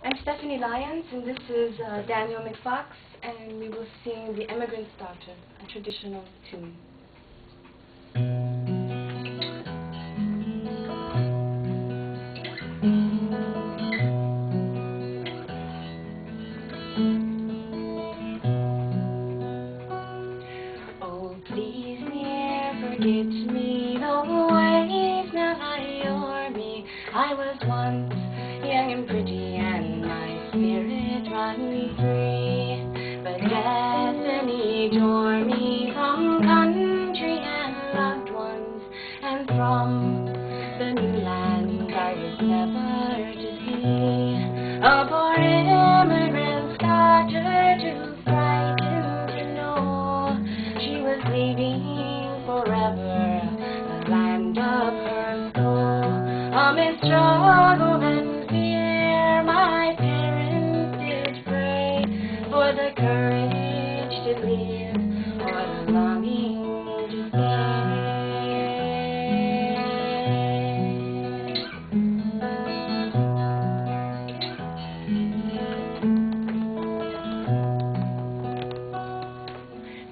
I'm Stephanie Lyons, and this is Daniel McFox, and we will sing The Emigrant's Daughter, a traditional tune. Oh, please ne'er forget me, no ways now lie o'er me. I was once young and pretty, and my spirit ran free. But destiny tore me from country and loved ones, and from the new land I was never to see. A poor immigrant's daughter, too frightened to know she was leaving forever the land of her soul. Amid struggle and fear, my parents did pray for the courage to leave, or the longing to stay.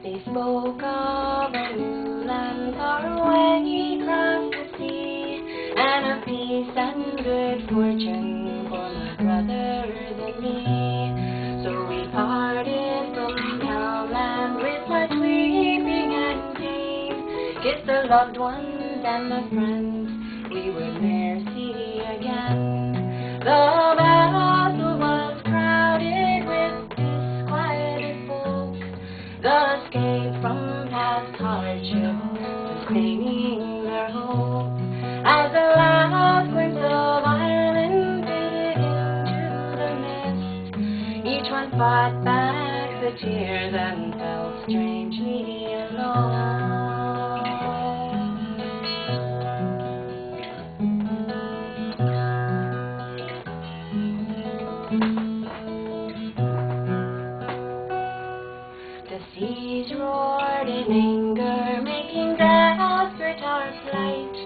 They spoke of a new land far away across the sea, and of peace and good fortune for my brothers and me. So we parted from townland with much weeping and pain, kissed the loved ones and the friends we would ne'er see again. The vessel was crowded with disquieted folk, the escape from past hardship sustaining their hope. As the last glimpse of Ireland faded into the mist, each one fought back the tears and felt strangely alone. The seas roared in anger, making desperate our flight,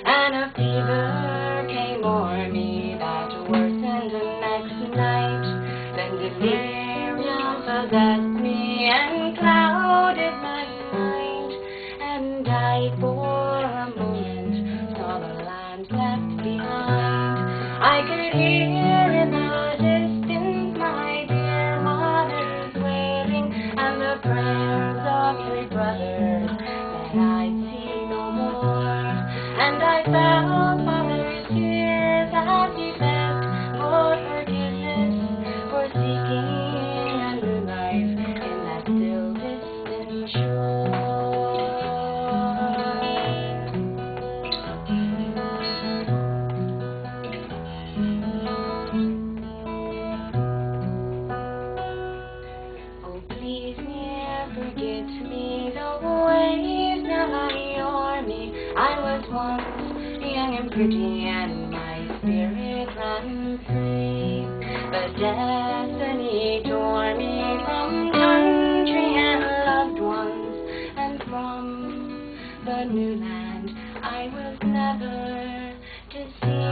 and a fever came o'er me that worsened the next night. Then delirium possessed me and clouded my mind, and I for a moment saw the land left behind. I could hear in the distance my dear mother's wailing, and the prayers of 3 brothers that I'd see no more. And I felt Father's tears as he begged for forgiveness for seeking a new life in that still distant shore. Oh, please ne'er forget me, the waves now lie o'er me. I was once young and pretty, and my spirit ran free. But destiny tore me from country and loved ones, and from the new land I was never to see.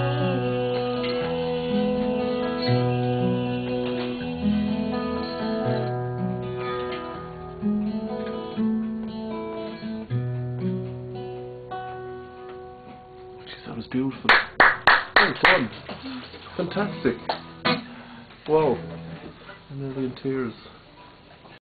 That was beautiful. Well done. Fantastic. Wow. I'm nearly in tears.